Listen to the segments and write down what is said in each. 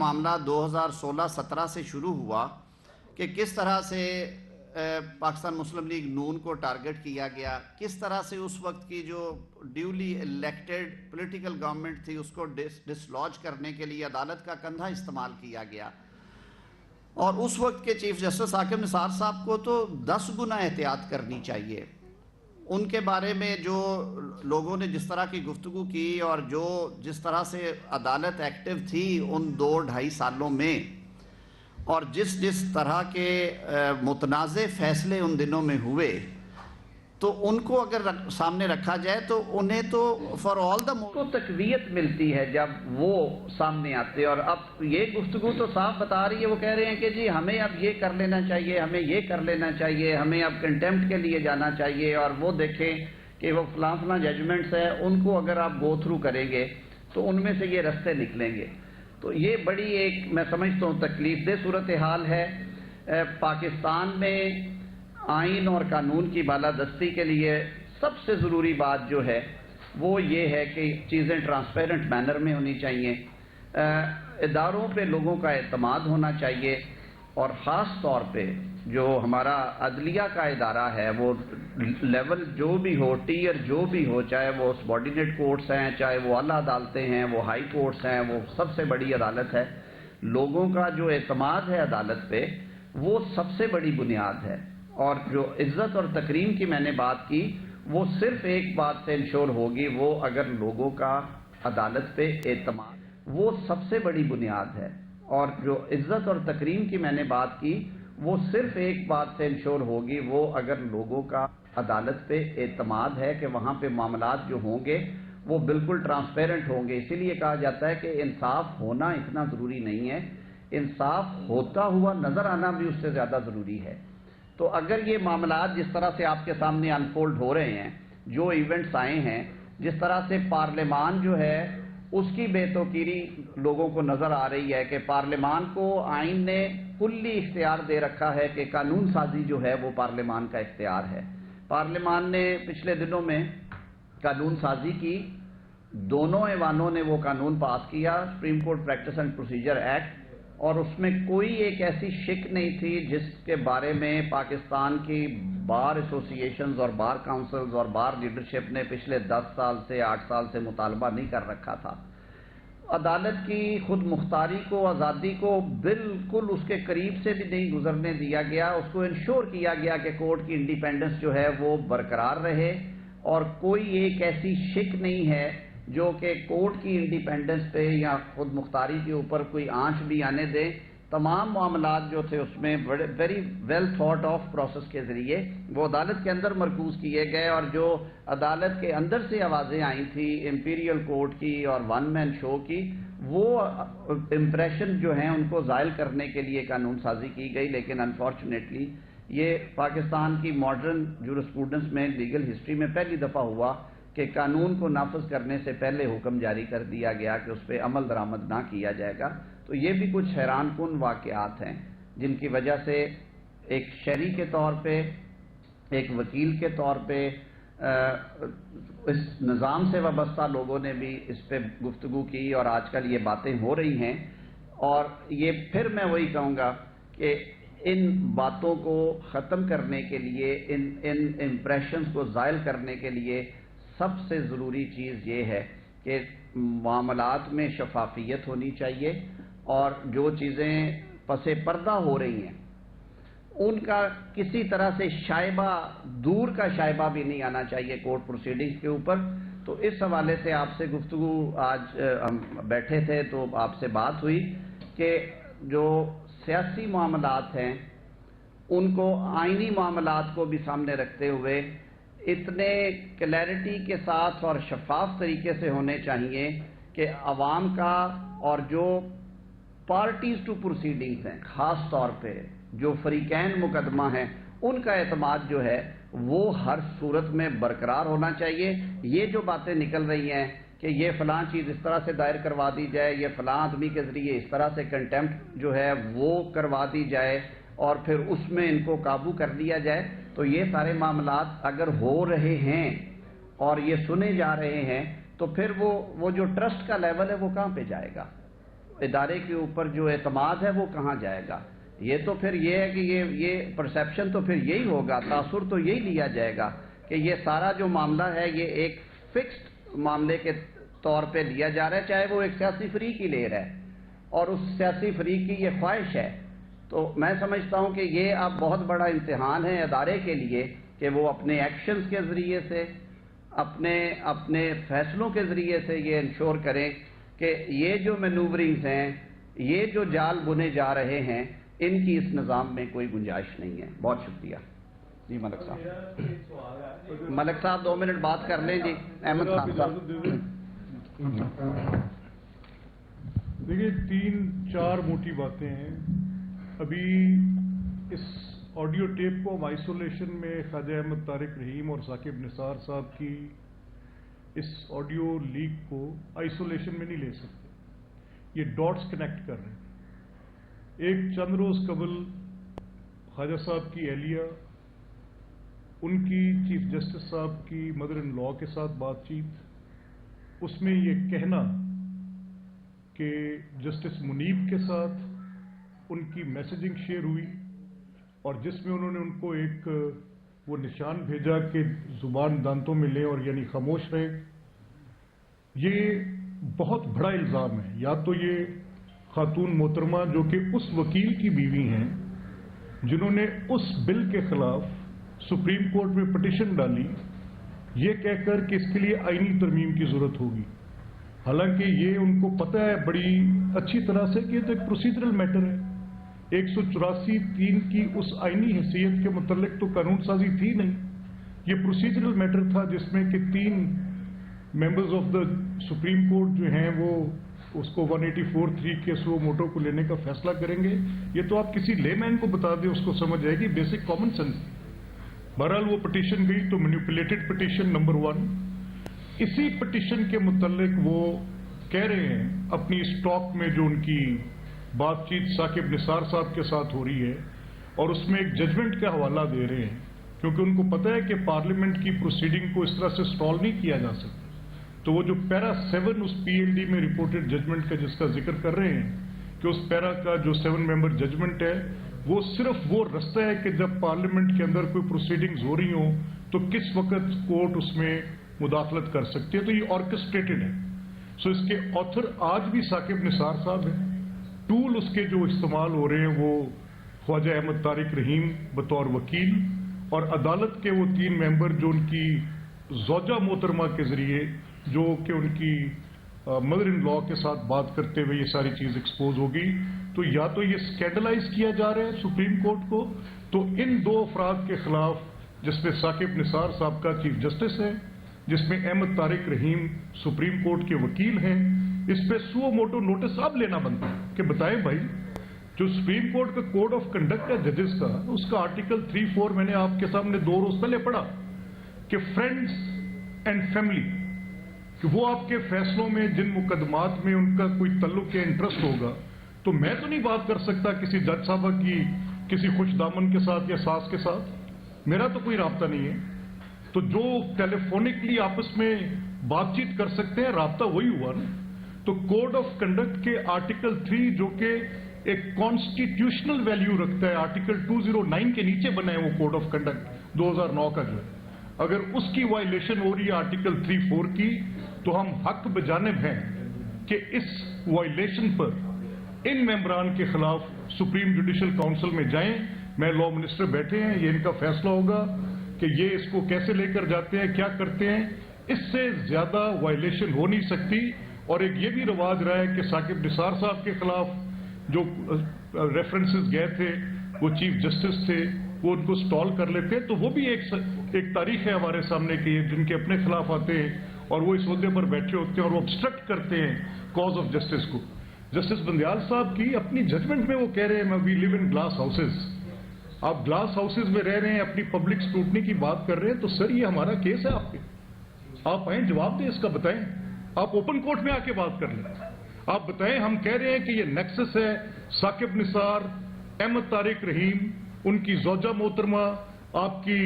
معاملہ 2016-17 سے شروع ہوا کہ کس طرح سے پاکستان مسلم لیگ نون کو ٹارگٹ کیا گیا، کس طرح سے اس وقت کی جو ڈیولی الیکٹڈ پولیٹیکل گورنمنٹ تھی اس کو ڈسلوج کرنے کے لیے عدالت کا کندھا استعمال کیا گیا، اور اس وقت کے چیف جسٹس حاکم نثار صاحب کو تو 10 گنا احتیاط کرنی چاہیے۔ ان کے بارے میں جو لوگوں نے جس طرح کی گفتگو کی اور جس طرح سے عدالت ایکٹیو تھی ان 2-2.5 سالوں میں، اور جس طرح کے متنازع فیصلے ان دنوں میں ہوئے، تو ان کو اگر سامنے رکھا جائے تو انہیں تو فار آل دا کو تقویت ملتی ہے جب وہ سامنے آتے ہیں۔ اور اب یہ گفتگو تو صاف بتا رہی ہے، وہ کہہ رہے ہیں کہ جی ہمیں اب یہ کر لینا چاہیے، ہمیں یہ کر لینا چاہیے، ہمیں اب کنٹیمپٹ کے لیے جانا چاہیے، اور وہ دیکھیں کہ وہ فلاں ججمنٹس ہیں، ان کو اگر آپ گو تھرو کریں گے تو ان میں سے یہ رستے نکلیں گے۔ تو یہ بڑی ایک میں سمجھتا ہوں تکلیف دہ صورتحال ہے۔ پاکستان میں آئین اور قانون کی بالادستی کے لیے سب سے ضروری بات جو ہے وہ یہ ہے کہ چیزیں ٹرانسپیرنٹ مینر میں ہونی چاہیے، اداروں پہ لوگوں کا اعتماد ہونا چاہیے، اور خاص طور پہ جو ہمارا عدلیہ کا ادارہ ہے وہ لیول جو بھی ہو، ٹیئر جو بھی ہو، چاہے وہ سبارڈینیٹ کورٹس ہیں، چاہے وہ اعلیٰ عدالتیں ہیں، وہ ہائی کورٹس ہیں، وہ سب سے بڑی عدالت ہے، لوگوں کا جو اعتماد ہے عدالت پہ وہ سب سے بڑی بنیاد ہے۔ اور جو عزت اور تکریم کی میں نے بات کی وہ صرف ایک بات سے انشور ہوگی، وہ اگر لوگوں کا عدالت پہ اعتماد، وہ سب سے بڑی بنیاد ہے۔ اور جو عزت اور تکریم کی میں نے بات کی وہ صرف ایک بات سے انشور ہوگی، وہ اگر لوگوں کا عدالت پہ اعتماد ہے کہ وہاں پہ معاملات جو ہوں گے وہ بالکل ٹرانسپیرنٹ ہوں گے۔ اسی لیے کہا جاتا ہے کہ انصاف ہونا اتنا ضروری نہیں ہے، انصاف ہوتا ہوا نظر آنا بھی اس سے زیادہ ضروری ہے۔ تو اگر یہ معاملات جس طرح سے آپ کے سامنے انفولڈ ہو رہے ہیں، جو ایونٹس آئے ہیں، جس طرح سے پارلیمان جو ہے اس کی بے توقیری لوگوں کو نظر آ رہی ہے کہ پارلیمان کو آئین نے کلی اختیار دے رکھا ہے کہ قانون سازی جو ہے وہ پارلیمان کا اختیار ہے۔ پارلیمان نے پچھلے دنوں میں قانون سازی کی، دونوں ایوانوں نے وہ قانون پاس کیا، supreme court practice and procedure act, اور اس میں کوئی ایک ایسی شک نہیں تھی جس کے بارے میں پاکستان کی بار ایسوسی ایشنز اور بار کاؤنسلز اور بار لیڈرشپ نے پچھلے 10 سال سے 8 سال سے مطالبہ نہیں کر رکھا تھا۔ عدالت کی خود مختاری کو، آزادی کو بالکل اس کے قریب سے بھی نہیں گزرنے دیا گیا، اس کو انشور کیا گیا کہ کورٹ کی انڈیپینڈنس جو ہے وہ برقرار رہے، اور کوئی ایک ایسی شک نہیں ہے جو کہ کورٹ کی انڈیپینڈنس پہ یا خود مختاری کے اوپر کوئی آنچ بھی آنے دے۔ تمام معاملات جو تھے اس میں very well thought of process کے ذریعے وہ عدالت کے اندر مرکوز کیے گئے، اور جو عدالت کے اندر سے آوازیں آئی تھیں امپیریل کورٹ کی اور ون مین شو کی، وہ امپریشن جو ہیں ان کو زائل کرنے کے لیے قانون سازی کی گئی۔ لیکن انفارچونیٹلی یہ پاکستان کی ماڈرن جورسپروڈنس میں، لیگل ہسٹری میں پہلی دفعہ ہوا کہ قانون کو نافذ کرنے سے پہلے حکم جاری کر دیا گیا کہ اس پہ عمل درآمد نہ کیا جائے گا۔ تو یہ بھی کچھ حیران کن واقعات ہیں جن کی وجہ سے ایک شہری کے طور پہ، ایک وکیل کے طور پہ، اس نظام سے وابستہ لوگوں نے بھی اس پہ گفتگو کی، اور آج کل یہ باتیں ہو رہی ہیں۔ اور یہ پھر میں وہی کہوں گا کہ ان باتوں کو ختم کرنے کے لیے، ان امپریشنز کو زائل کرنے کے لیے سب سے ضروری چیز یہ ہے کہ معاملات میں شفافیت ہونی چاہیے، اور جو چیزیں پس پردہ ہو رہی ہیں ان کا کسی طرح سے شائبہ، دور کا شائبہ بھی نہیں آنا چاہیے کورٹ پروسیڈنگز کے اوپر۔ تو اس حوالے سے آپ سے گفتگو، آج ہم بیٹھے تھے تو آپ سے بات ہوئی کہ جو سیاسی معاملات ہیں ان کو آئینی معاملات کو بھی سامنے رکھتے ہوئے اتنے کلیئرٹی کے ساتھ اور شفاف طریقے سے ہونے چاہیے کہ عوام کا اور جو پارٹیز ٹو پروسیڈنگز ہیں، خاص طور پہ جو فریقین مقدمہ ہیں، ان کا اعتماد جو ہے وہ ہر صورت میں برقرار ہونا چاہیے۔ یہ جو باتیں نکل رہی ہیں کہ یہ فلاں چیز اس طرح سے دائر کروا دی جائے، یہ فلاں آدمی کے ذریعے اس طرح سے کنٹیمپٹ جو ہے وہ کروا دی جائے، اور پھر اس میں ان کو قابو کر لیا جائے، تو یہ سارے معاملات اگر ہو رہے ہیں اور یہ سنے جا رہے ہیں تو پھر وہ جو ٹرسٹ کا لیول ہے وہ کہاں پہ جائے گا؟ ادارے کے اوپر جو اعتماد ہے وہ کہاں جائے گا؟ یہ تو پھر یہ ہے کہ یہ پرسیپشن تو پھر یہی ہوگا، تاثر تو یہی لیا جائے گا کہ یہ سارا جو معاملہ ہے یہ ایک فکسڈ معاملے کے طور پہ لیا جا رہا ہے، چاہے وہ ایک سیاسی فریق ہی لے رہا ہے اور اس سیاسی فریق کی یہ خواہش ہے۔ تو میں سمجھتا ہوں کہ یہ اب بہت بڑا امتحان ہے ادارے کے لیے کہ وہ اپنے ایکشنز کے ذریعے سے، اپنے فیصلوں کے ذریعے سے یہ انشور کریں کہ یہ جو مینوورنگز ہیں، یہ جو جال بنے جا رہے ہیں، ان کی اس نظام میں کوئی گنجائش نہیں ہے۔ بہت شکریہ جی ملک صاحب۔ ملک صاحب 2 منٹ بات کر لیں جی۔ احمد خان صاحب۔ دیکھیے 3-4 موٹی باتیں ہیں۔ ابھی اس آڈیو ٹیپ کو ہم آئسولیشن میں خواجہ احمد طارق رحیم اور ثاقب نثار صاحب کی اس آڈیو لیک کو آئسولیشن میں نہیں لے سکتے، یہ ڈاٹس کنیکٹ کر رہے ہیں۔ ایک چند روز قبل خواجہ صاحب کی اہلیہ، ان کی چیف جسٹس صاحب کی مدر ان لا کے ساتھ بات چیت، اس میں یہ کہنا کہ جسٹس منیب کے ساتھ ان کی میسیجنگ شیئر ہوئی اور جس میں انہوں نے ان کو ایک وہ نشان بھیجا کہ زبان دانتوں میں لیں اور یعنی خاموش رہیں، یہ بہت بڑا الزام ہے۔ یا تو یہ خاتون محترمہ جو کہ اس وکیل کی بیوی ہیں جنہوں نے اس بل کے خلاف سپریم کورٹ میں پٹیشن ڈالی، یہ کہہ کر کہ اس کے لیے آئینی ترمیم کی ضرورت ہوگی، حالانکہ یہ ان کو پتہ ہے بڑی اچھی طرح سے کہ یہ تو ایک پروسیجرل میٹر ہے۔ 184(3) کی اس آئینی حیثیت کے متعلق تو قانون سازی تھی نہیں، یہ پروسیجرل میٹر تھا جس میں کہ 3 members of the supreme court جو ہیں وہ اس کو 184(3) کے سو موٹو کو لینے کا فیصلہ کریں گے۔ یہ تو آپ کسی لے مین کو بتا دیں، اس کو سمجھ جائے گی، بیسک کامن سینس۔ بہرحال وہ پٹیشن گئی تو مینیپولیٹڈ پٹیشن نمبر 1۔ اسی پٹیشن کے متعلق وہ کہہ رہے ہیں اپنی اسٹاک میں جو ان کی بات چیت ثاقب نثار صاحب کے ساتھ ہو رہی ہے اور اس میں ایک ججمنٹ کا حوالہ دے رہے ہیں، کیونکہ ان کو پتہ ہے کہ پارلیمنٹ کی پروسیڈنگ کو اس طرح سے سٹال نہیں کیا جا سکتا۔ تو وہ جو پیرا 7 اس PLD میں رپورٹڈ ججمنٹ کا جس کا ذکر کر رہے ہیں کہ اس پیرا کا جو 7 ممبر ججمنٹ ہے وہ صرف وہ رستہ ہے کہ جب پارلیمنٹ کے اندر کوئی پروسیڈنگز ہو رہی ہوں تو کس وقت کورٹ اس میں مداخلت کر سکتی ہے، تو یہ آرکسٹریٹڈ ہے۔ سو اس کے آتھر آج بھی ثاقب نثار صاحب ہیں، ٹول اس کے جو استعمال ہو رہے ہیں وہ خواجہ احمد طارق رحیم بطور وکیل اور عدالت کے وہ 3 ممبر جو ان کی زوجہ محترمہ کے ذریعے جو کہ ان کی مدر ان لا کے ساتھ بات کرتے ہوئے یہ ساری چیز ایکسپوز ہوگی۔ تو یا تو یہ اسکینڈلائز کیا جا رہا ہے سپریم کورٹ کو، تو ان 2 افراد کے خلاف جس میں ثاقب نثار صاحب کا چیف جسٹس ہے، جس میں احمد طارق رحیم سپریم کورٹ کے وکیل ہیں، اس پہ سو موٹو نوٹس اب لینا بنتا ہے کہ بتائیں بھائی جو سپریم کورٹ کا کوڈ آف کنڈکٹ ہے ججز کا، اس کا آرٹیکل 3-4 میں نے آپ کے سامنے 2 روز پہلے پڑھا کہ فرینڈز اینڈ فیملی، کہ وہ آپ کے فیصلوں میں جن مقدمات میں ان کا کوئی تعلق یا انٹرسٹ ہوگا، تو میں تو نہیں بات کر سکتا کسی جج صاحبہ کی کسی خوش دامن کے ساتھ یا ساس کے ساتھ، میرا تو کوئی رابطہ نہیں ہے۔ تو جو ٹیلی فونکلی آپس میں بات چیت کر سکتے ہیں رابطہ وہی ہوا نا۔ تو کوڈ آف کنڈکٹ کے آرٹیکل 3 جو کہ ایک کانسٹیٹیوشنل ویلیو رکھتا ہے، آرٹیکل 209 کے نیچے بنا ہے وہ کوڈ آف کنڈکٹ 2009 کا جو ہے، اگر اس کی وائلیشن ہو رہی ہے آرٹیکل 3-4 کی، تو ہم حق بجانب ہیں کہ اس وائلیشن پر ان ممبران کے خلاف سپریم جوڈیشل کاؤنسل میں جائیں۔ میں لا منسٹر بیٹھے ہیں، یہ ان کا فیصلہ ہوگا کہ یہ اس کو کیسے لے کر جاتے ہیں، کیا کرتے ہیں۔ اس سے زیادہ وائلیشن ہو نہیں سکتی۔ اور ایک یہ بھی رواج رہا ہے کہ ثاقب نثار صاحب کے خلاف جو ریفرنسز گئے تھے وہ چیف جسٹس تھے، وہ ان کو سٹال کر لیتے، تو وہ بھی ایک تاریخ ہے ہمارے سامنے کہ جن کے اپنے خلاف آتے ہیں اور وہ اس عہدے پر بیٹھے ہوتے ہیں اور وہ obstruct کرتے ہیں کاز آف جسٹس کو۔ جسٹس بندیال صاحب کی اپنی ججمنٹ میں وہ کہہ رہے ہیں وی لیو ان گلاس ہاؤسز، آپ گلاس ہاؤسز میں رہ رہے ہیں، اپنی پبلک اسکروٹنی کی بات کر رہے ہیں، تو سر یہ ہمارا کیس ہے، آپ آئیں جواب دیں اس کا، بتائیں، آپ اوپن کورٹ میں آ کے بات کر لیں، آپ بتائیں۔ ہم کہہ رہے ہیں کہ یہ نیکسس ہے ثاقب نثار، احمد طارق رحیم، ان کی زوجہ محترمہ، آپ کی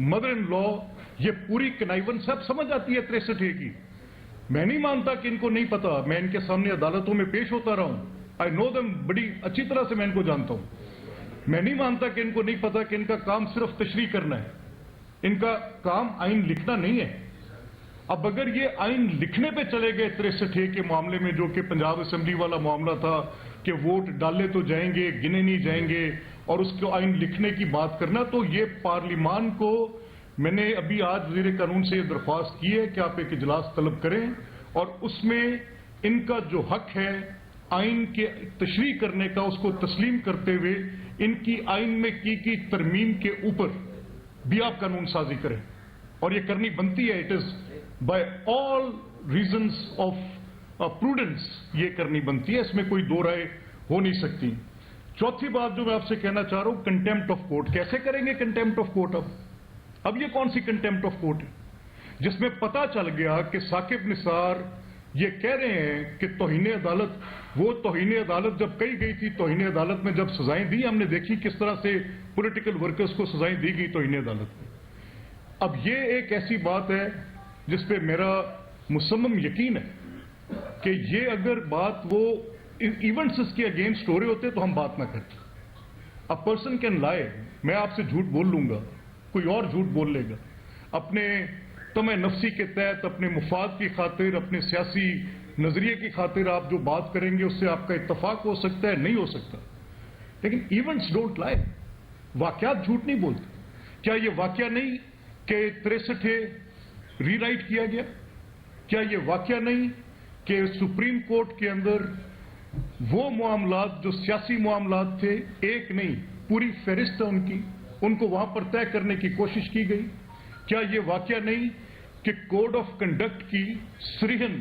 مدر ان لا، یہ پوری کنائیون سب سمجھ آتی ہے 63 کی۔ میں نہیں مانتا کہ ان کو نہیں پتا. میں ان کے سامنے عدالتوں میں پیش ہوتا رہا ہوں. آئی نو دم, بڑی اچھی طرح سے میں ان کو جانتا ہوں. میں نہیں مانتا کہ ان کو نہیں پتا کہ ان کا کام صرف تشریح کرنا ہے, ان کا کام آئین لکھنا نہیں ہے. اب اگر یہ آئین لکھنے پہ چلے گئے 63A کے معاملے میں, جو کہ پنجاب اسمبلی والا معاملہ تھا کہ ووٹ ڈالے تو جائیں گے, گنے نہیں جائیں گے, اور اس کو آئین لکھنے کی بات کرنا, تو یہ پارلیمان کو, میں نے ابھی آج وزیر قانون سے یہ درخواست کی ہے کہ آپ ایک اجلاس طلب کریں اور اس میں ان کا جو حق ہے آئین کے تشریح کرنے کا اس کو تسلیم کرتے ہوئے ان کی آئین میں کی ترمیم کے اوپر بھی آپ قانون سازی کریں. اور یہ کرنی بنتی ہے. It is by all reasons of prudence یہ کرنی بنتی ہے, اس میں کوئی دو رائے ہو نہیں سکتی. چوتھی بات جو میں آپ سے کہنا چاہ رہا ہوں, کنٹیمپٹ آف کورٹ. کیسے کریں گے کنٹیمپٹ آف کورٹ؟ اب یہ کون سی کنٹیمپٹ آف کورٹ ہے جس میں پتا چل گیا کہ ثاقب نثار یہ کہہ رہے ہیں کہ توہین عدالت, وہ توہین عدالت جب کہی گئی تھی, توہین عدالت میں جب سزائیں دی, ہم نے دیکھی کس طرح سے پولیٹیکل ورکرز کو سزائیں دی گئی توہین عدالت میں. اب یہ ایک ایسی بات ہے جس پہ میرا مصمم یقین ہے کہ یہ اگر بات وہ ایونٹس اس کے اگینسٹ ہو رہے ہوتے تو ہم بات نہ کرتے. ا پرسن کین لائے, میں آپ سے جھوٹ بول لوں گا, کوئی اور جھوٹ بول لے گا, اپنے طمع نفسی کے تحت, اپنے مفاد کی خاطر, اپنے سیاسی نظریے کی خاطر آپ جو بات کریں گے اس سے آپ کا اتفاق ہو سکتا ہے, نہیں ہو سکتا. لیکن ایونٹس ڈونٹ لائے, واقعات جھوٹ نہیں بولتے. کیا یہ واقعہ نہیں کہ 63A ری رائٹ کیا گیا؟ کیا یہ واقعہ نہیں کہ سپریم کورٹ کے اندر وہ معاملات جو سیاسی معاملات تھے, ایک نہیں پوری فہرست ہے ان کو وہاں پر طے کرنے کی کوشش کی گئی؟ کیا یہ واقعہ نہیں کہ کوڈ آف کنڈکٹ کی سریحن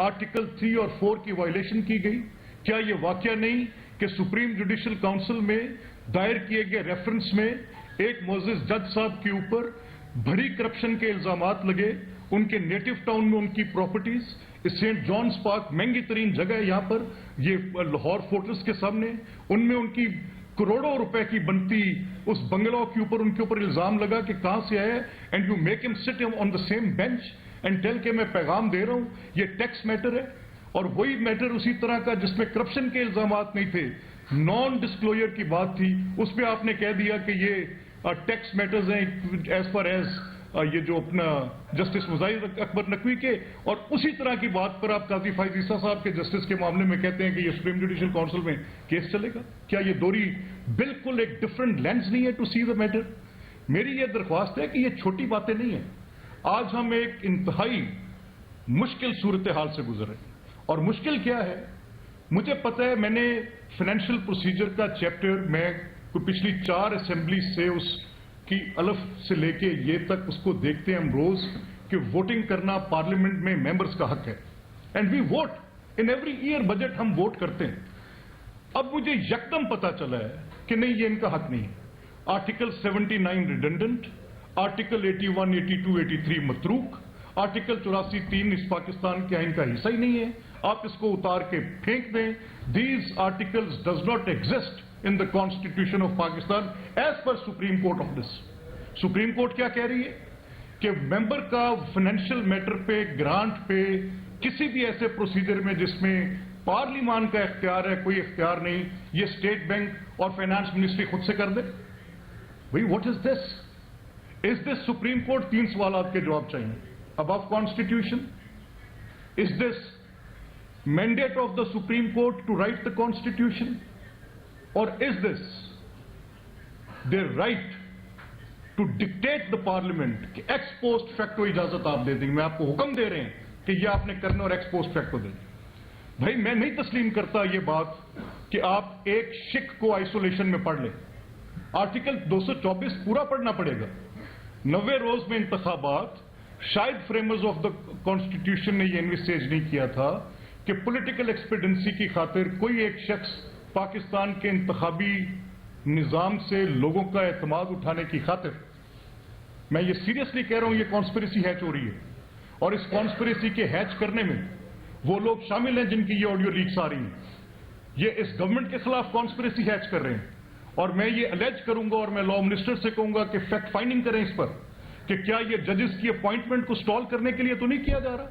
آرٹیکل 3 اور 4 کی وائلیشن کی گئی؟ کیا یہ واقعہ نہیں کہ سپریم جوڈیشل کاؤنسل میں دائر کیے گئے ریفرنس میں ایک معزز جج صاحب کے اوپر بڑی کرپشن کے الزامات لگے, ان کے نیٹو ٹاؤن میں ان کی پراپرٹیز, سینٹ جانز پارک مہنگی ترین جگہ ہے یہاں پر, یہ لاہور فورٹریس کے سامنے, ان میں ان کی کروڑوں روپے کی بنتی اس بنگلو کے اوپر ان کے اوپر الزام لگا کہ کہاں سے آئے, and you make him sit on the same bench and tell کہ میں پیغام دے رہا ہوں یہ ٹیکس میٹر ہے. اور وہی میٹر اسی طرح کا جس میں کرپشن کے الزامات نہیں تھے, نان ڈسکلوجر کی بات تھی, اس پہ آپ نے کہہ دیا کہ یہ ٹیکس میٹرز ہیں ایز پر ایز یہ جو اپنا جسٹس مظاہر اکبر نقوی کے, اور اسی طرح کی بات پر آپ قاضی فائز عیسیٰ صاحب کے جسٹس کے معاملے میں کہتے ہیں کہ یہ سپریم جوڈیشل کاؤنسل میں کیس چلے گا. کیا یہ دوری بالکل ایک ڈفرنٹ لینس نہیں ہے ٹو سی دا میٹر؟ میری یہ درخواست ہے کہ یہ چھوٹی باتیں نہیں ہیں. آج ہم ایک انتہائی مشکل صورتحال سے گزر رہے ہیں, اور مشکل کیا ہے مجھے پتہ ہے. میں نے فائنینشیل پروسیجر کا چیپٹر میں پچھلی 4 اسمبلی سے اس کی الف سے لے کے یہ تک اس کو دیکھتے ہیں ہم روز کہ ووٹنگ کرنا پارلیمنٹ میں ممبرز کا حق ہے, and we vote in every year, budget ہم ووٹ کرتے ہیں. اب مجھے یکدم پتا چلا ہے کہ نہیں, یہ ان کا حق نہیں ہے. آرٹیکل 79 ریڈنڈنٹ, آرٹیکل 81, 82, 83 متروک, آرٹیکل 84(3) اس پاکستان کے آئین کا حصہ ہی نہیں ہے, آپ اس کو اتار کے پھینک دیں. These articles does not exist in the Constitution of Pakistan as per Supreme Court of this. Supreme court کیا کہہ رہی ہے کہ ممبر کا فائنینشیل میٹر پہ, گرانٹ پہ, کسی بھی ایسے پروسیجر میں جس میں پارلیمان کا اختیار ہے, کوئی اختیار نہیں, یہ اسٹیٹ بینک اور فائنانس منسٹری خود سے کر دے. بھئی what is this? Is this supreme court? 3 سوالات کے جواب چاہیے. Above constitution, is this mandate of the supreme court to write the constitution, or is this their right to dictate the parliament کہ ایکس پوسٹ فیکٹو اجازت آپ دے دیں, میں آپ کو حکم دے رہے ہیں کہ یہ آپ نے کرنا اور ایکس پوسٹ فیکٹو دیں. بھائی میں نہیں تسلیم کرتا یہ بات کہ آپ ایک شک کو آئسولیشن میں پڑھ لیں. آرٹیکل 224 پورا پڑھنا پڑے گا. 90 روز میں انتخابات, شاید فریمرز آف دا کانسٹیٹیوشن نے یہ انویسیج نہیں کیا تھا کہ پولیٹیکل ایکسپیڈنسی کی خاطر کوئی ایک شخص پاکستان کے انتخابی نظام سے لوگوں کا اعتماد اٹھانے کی خاطر, میں یہ سیریسلی کہہ رہا ہوں, یہ کانسپریسی ہیچ ہو رہی ہے, اور اس کانسپریسی کے ہیچ کرنے میں وہ لوگ شامل ہیں جن کی یہ آڈیو لیکس آ رہی ہیں. یہ اس گورنمنٹ کے خلاف کانسپریسی ہیچ کر رہے ہیں, اور میں یہ الیج کروں گا اور میں لا منسٹر سے کہوں گا کہ فیکٹ فائنڈنگ کریں اس پر کہ کیا یہ ججز کی اپوائنٹمنٹ کو سٹال کرنے کے لیے تو نہیں کیا جا رہا,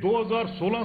2016